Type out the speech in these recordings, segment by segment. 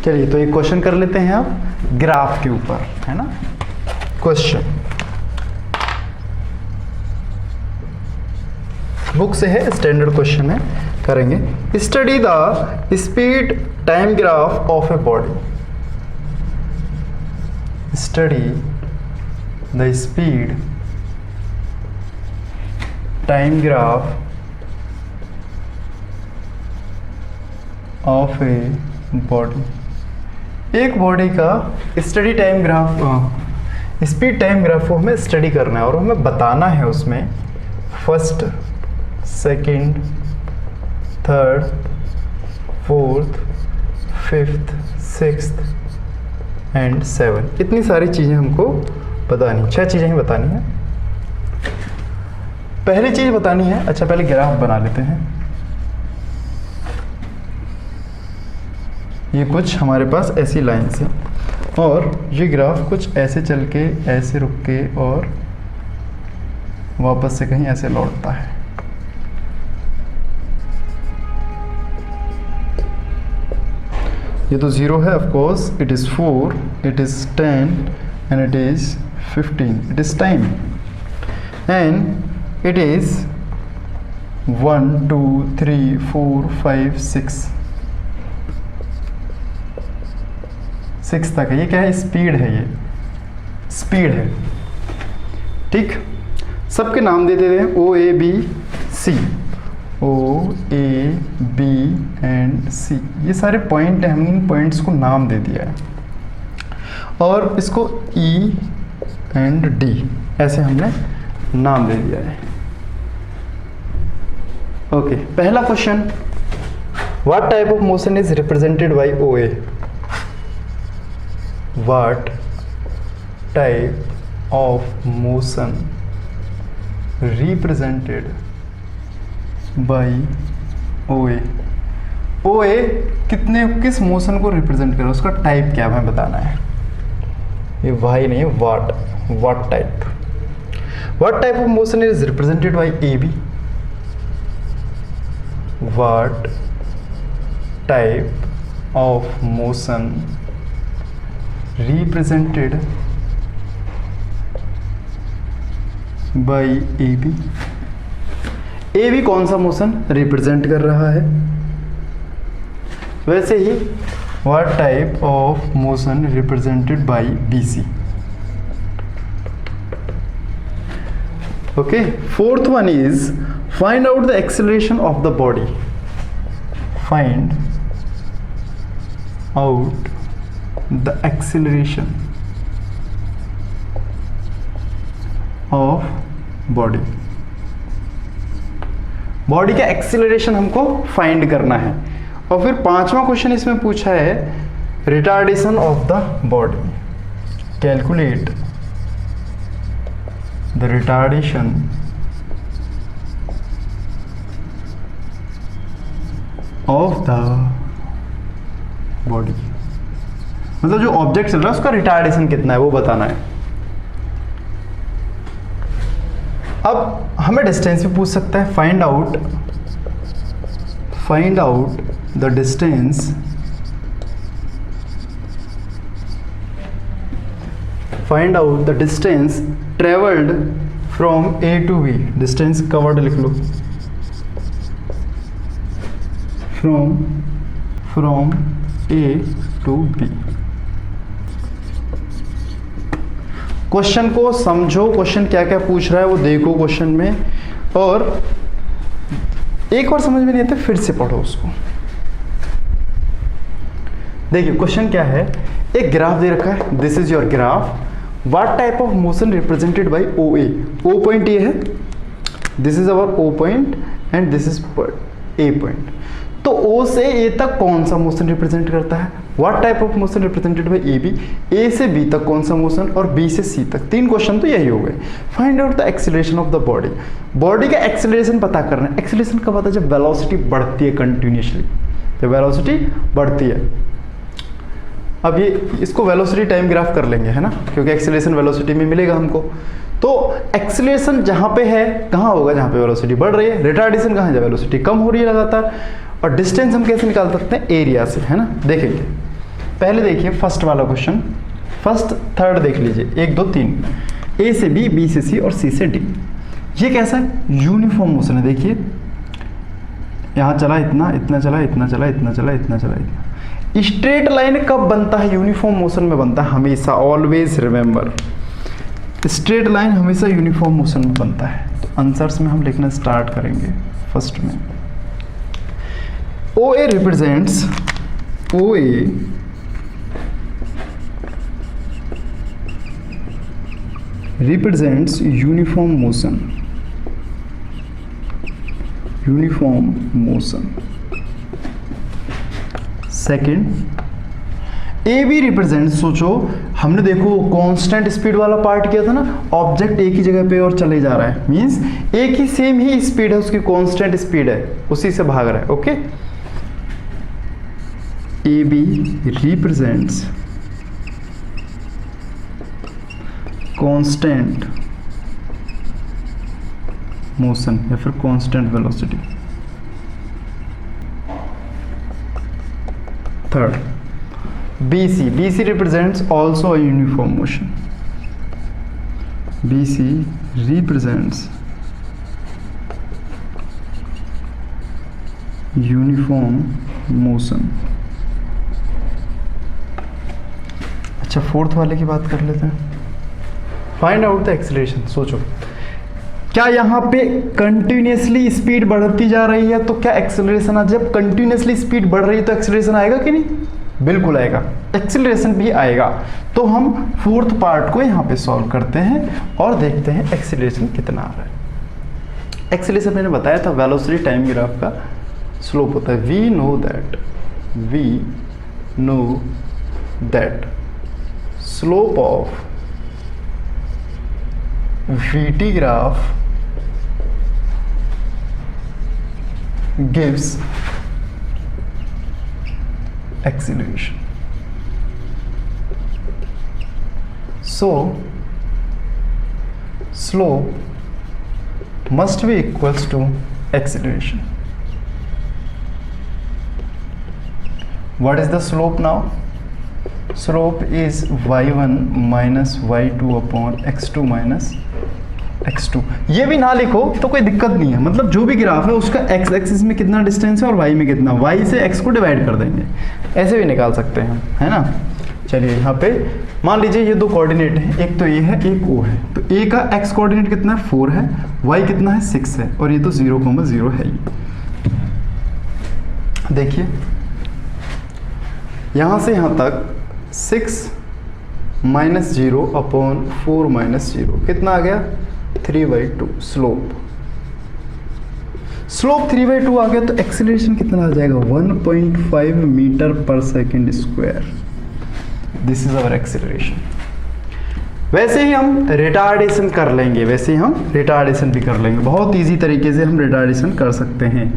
चलिए तो एक क्वेश्चन कर लेते हैं आप ग्राफ के ऊपर, है ना। क्वेश्चन बुक से है, स्टैंडर्ड क्वेश्चन है, करेंगे। Study the speed time graph of a body. Study the speed time graph of a body. एक बॉडी का study time graph, speed time graph को हमें स्टडी करना है और हमें बताना है उसमें first, second, third, fourth, fifth, sixth and seven, इतनी सारी चीज़ें हमको बतानी, 6 चीज़ें ही बतानी है। पहली चीज़ बतानी है, अच्छा पहले ग्राफ बना लेते हैं। ये कुछ हमारे पास ऐसी लाइन्स है और ये ग्राफ कुछ ऐसे चल के, ऐसे रुक के और वापस से कहीं ऐसे लौटता है। ये तो 0 है, of course it is 4, it is 10 and it is 15, it is time and it is 1 2 3 4 5 6 तक है। ये क्या है? स्पीड है, ये स्पीड है, ठीक। सबके नाम दे देते हैं, O A B C, O A B and C, ये सारे पॉइंट हैं, हमने इन पॉइंट्स को नाम दे दिया है और इसको E एंड D ऐसे हमने नाम दे दिया है। ओके, पहला question, what type of motion is represented by OA? What type of motion represented by OA? OA किस मोशन को रिप्रेजेंट कर रहा है, उसका टाइप क्या हमें बताना है। ये वाई नहीं है, what type. What type of motion is represented by AB? What type of motion represented by AB? AB कौन सा मोशन रिप्रेजेंट कर रहा है? वैसे ही what type of motion represented by BC? Okay, fourth one is find out the acceleration of the body. Find out the acceleration of body. Body का acceleration हमको find करना है। और फिर 5वां क्वेश्चन इसमें पूछा है retardation of the body. Calculate the retardation of the body, मतलब जो ऑब्जेक्ट चल रहा है उसका रिटार्डेशन कितना है वो बताना है। अब हमें डिस्टेंस भी पूछ सकता है। Find out the distance travelled from A to B। Distance का वर्ड लिख लो, from A to B। Question को समझो, क्वेश्चन क्या क्या पूछ रहा है वो देखो क्वेश्चन में, और एक बार समझ में नहीं आता फिर से पढ़ो उसको। देखिए क्वेश्चन क्या है, एक ग्राफ दे रखा है, this is your graph. What type of motion represented by OA? O point ये है, this is our O point and this is A point. तो O से A तक कौन सा मोशन रिप्रेजेंट करता है? What type of motion represented by AB? A से B तक कौन सा मोशन और B से C तक। 3 क्वेश्चन तो यही हो गए। Find out the acceleration of the body. Body का एक्सीलरेशन पता करना है। एक्सीलरेशन कब आता है? जब वेलोसिटी बढ़ती है कंटिन्यूसली, जब वेलोसिटी बढ़ती है। अब ये इसको वेलोसिटी टाइम ग्राफ कर लेंगे, है ना, क्योंकि एक्सीलरेशन वेलोसिटी में मिलेगा हमको। तो एक्सीलरेशन जहाँ पे है कहाँ होगा? जहाँ पे वेलोसिटी बढ़ रही है। रिटार्डेशन कहाँ है? जब वेलोसिटी कम हो रही है लगातार। और डिस्टेंस हम कैसे निकाल सकते हैं? एरिया से, है ना। देखेंगे पहले देखिए फर्स्ट वाला क्वेश्चन, फर्स्ट थर्ड देख लीजिए, 1 2 3, ए से बी, बी से सी और सी से डी। ये कैसा है? यूनिफॉर्म मोशन है। देखिए यहाँ चला इतना, इतना चला, इतना चला, इतना चला, इतना चला, इतना। स्ट्रेट लाइन कब बनता है? यूनिफॉर्म मोशन में बनता है हमेशा। ऑलवेज रिमेंबर, स्ट्रेट लाइन हमेशा यूनिफॉर्म मोशन में बनता है। तो आंसर्स में हम लिखना स्टार्ट करेंगे। फर्स्ट में O A represents, O A represents uniform motion, uniform motion. Second A B represent, सोचो हमने देखो कांस्टेंट स्पीड वाला पार्ट किया था ना, ऑब्जेक्ट एक ही जगह पे और चले जा रहा है, मींस एक ही सेम ही स्पीड है, उसकी कांस्टेंट स्पीड है, उसी से भाग रहा है। Okay, A B represents constant motion या फिर constant velocity. Third B C, B C represents also a uniform motion, B C represents uniform motion. अच्छा, फोर्थ वाले की बात कर लेते हैं। Find out the acceleration. सोचो क्या यहाँ पे कंटिन्यूसली स्पीड बढ़ती जा रही है तो क्या एक्सीलरेशन आ? जब कंटिन्यूसली स्पीड बढ़ रही है तो एक्सीलरेशन आएगा कि नहीं? बिल्कुल आएगा, एक्सीलरेशन भी आएगा। तो हम फोर्थ पार्ट को यहाँ पे सॉल्व करते हैं और देखते हैं एक्सीलरेशन कितना आ रहा है। एक्सीलरेशन मैंने बताया था वेलोसिटी टाइम ग्राफ का स्लोप होता है। We know that slope of VT graph gives acceleration. So slope must be equals to acceleration. What is the slope now? Slope is y1 minus y2 upon x2 minus x2। ये भी ना लिखो तो कोई दिक्कत नहीं है, मतलब जो भी ग्राफ है उसका x एक्सिस में कितना डिस्टेंस है और y में कितना, y से x को डिवाइड कर देंगे, ऐसे भी निकाल सकते हैं, है ना। चलिए यहाँ पे मान लीजिए ये दो कोऑर्डिनेट हैं, एक तो ये है एक o है, तो a का x कोऑर्डिनेट कितना है 4 है, y कितना है 6 है और ये तो 0,0 है ही। देखिए यहाँ से यहाँ तक 6 माइनस 0 अपॉन 4 माइनस 0 कितना आ गया 3/2। स्लोप 3/2 आ गया तो एक्सीलरेशन कितना आ जाएगा 1.5 मीटर पर second square. This is our acceleration. वैसे ही हम रिटार्डेशन कर लेंगे, वैसे ही हम रिटार्डेशन भी कर लेंगे, बहुत इजी तरीके से हम रिटार्डेशन कर सकते हैं।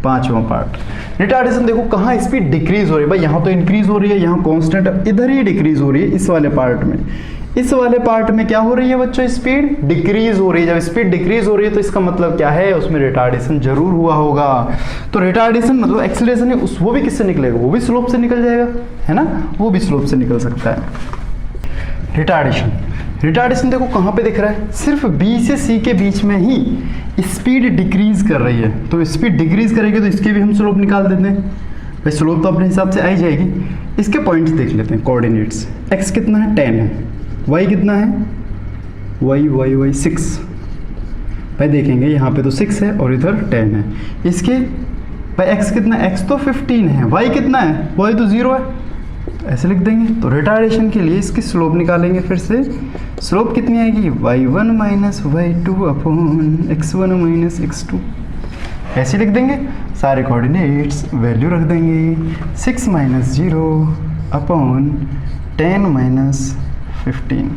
पांचवा पार्ट रिटार्डेशन। देखो कहाँ स्पीड डिक्रीज हो रही है भाई, यहाँ तो इंक्रीज हो रही है, यहाँ कांस्टेंट, इधर ही डिक्रीज हो रही है इस वाले पार्ट में। इस वाले पार्ट में क्या हो रही है बच्चों, स्पीड डिक्रीज हो रही है। जब स्पीड डिक्रीज हो रही है तो इसका मतलब क्या है, उसमें रिटार्डेशन जरूर हुआ होगा। तो रिटार्डेशन मतलब एक्सीलरेशन है वो भी किससे निकलेगा, वो भी स्लोप से निकल जाएगा, है ना, वो भी स्लोप से निकल सकता है। रिटार्डेशन, रिटार्डेशन देखो कहाँ पे दिख रहा है, सिर्फ बी से सी के बीच में ही स्पीड डिक्रीज कर रही है। तो स्पीड डिक्रीज करेगी तो इसके भी हम स्लोप निकाल देते हैं भाई, स्लोप तो अपने हिसाब से आ ही जाएगी। इसके पॉइंट्स देख लेते हैं, कोऑर्डिनेट्स। एक्स कितना है 10 है, वाई कितना है वाई 6 भाई, देखेंगे यहाँ पे तो 6 है और इधर 10 है। इसके भाई एक्स कितना, एक्स तो 15 है, वाई कितना है, वाई तो 0 है, ऐसे लिख देंगे। तो रिटार्डेशन के लिए इसकी स्लोप निकालेंगे फिर से। स्लोप कितनी आएगी y1 minus y2 upon x1 minus x2, ऐसे लिख देंगे। सारे कोऑर्डिनेट्स वैल्यू रख देंगे, 6 माइनस 0 अपॉन 10 माइनस 15।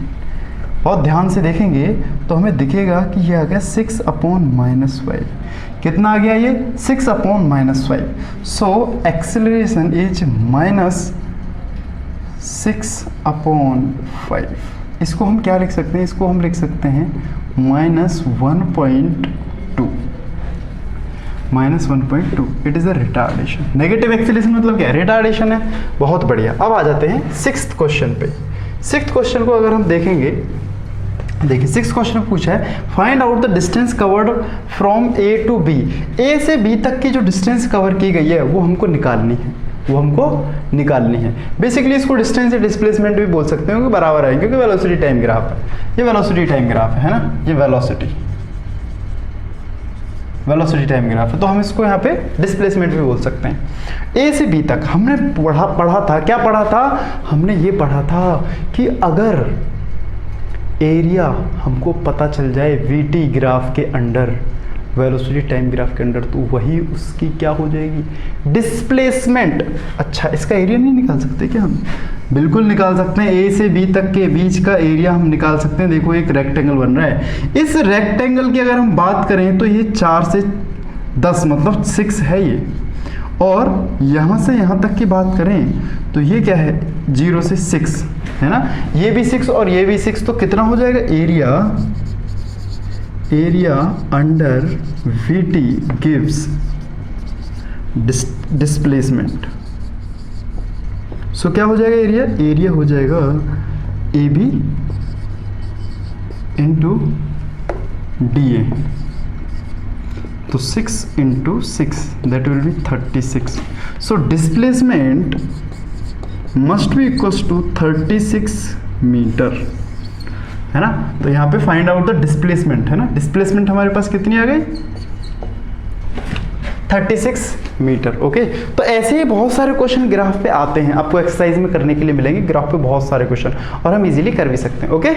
बहुत ध्यान से देखेंगे तो हमें दिखेगा कि ये आ गया 6 अपॉन माइनस 5। कितना आ गया ये 6 upon minus 5। So acceleration is minus 6 upon 5। इसको हम क्या लिख सकते हैं, इसको हम लिख सकते हैं -1.2। -1.2, it is a retardation. Negative acceleration मतलब क्या है? रिटार्डेशन है। बहुत बढ़िया। अब आ जाते हैं 6th क्वेश्चन पे। 6th क्वेश्चन को अगर हम देखेंगे, देखिए 6th क्वेश्चन पूछा है find out the distance covered from A to B. A से बी तक की जो डिस्टेंस कवर की गई है वो हमको निकालनी है, बेसिकली इसको डिस्टेंस या डिस्प्लेसमेंट भी बोल सकते हो, क्योंकि बराबर है, क्योंकि वेलोसिटी टाइम ग्राफ है, ये वेलोसिटी टाइम ग्राफ है ना, ये वेलोसिटी टाइम ग्राफ है, तो हम इसको यहाँ पे डिस्प्लेसमेंट भी बोल सकते हैं। ए से बी तक हमने पढ़ा था, क्या पढ़ा था? हमने ये पढ़ा था कि अगर एरिया हमको पता चल जाए वीटी ग्राफ के अंडर, वेलोसिटी टाइम ग्राफ के अंडर, तो वही उसकी क्या हो जाएगी? डिस्प्लेसमेंट। अच्छा, इसका एरिया नहीं निकाल सकते क्या हम? बिल्कुल निकाल सकते हैं। ए से बी तक के बीच का एरिया हम निकाल सकते हैं। देखो एक रेक्टेंगल बन रहा है, इस रेक्टेंगल की अगर हम बात करें तो ये 4 से 10 मतलब 6 है ये, और यहाँ से यहाँ तक की बात करें तो ये क्या है? 0 से 6 है ना, ये भी 6 और ये भी 6, तो कितना हो जाएगा? Area under VT gives displacement. So क्या हो जाएगा? एरिया हो जाएगा A B into D A, तो 6 into 6 that will be 36। So displacement must be equals to 36 metre, है ना। तो यहाँ पे फाइंड आउट द डिस्प्लेसमेंट है ना, डिस्प्लेसमेंट हमारे पास कितनी आ गई? 36 मीटर। ओके, तो ऐसे ही बहुत सारे क्वेश्चन ग्राफ पे आते हैं, आपको एक्सरसाइज में करने के लिए मिलेंगे। ग्राफ पे बहुत सारे क्वेश्चन और हम इजीली कर भी सकते हैं। ओके।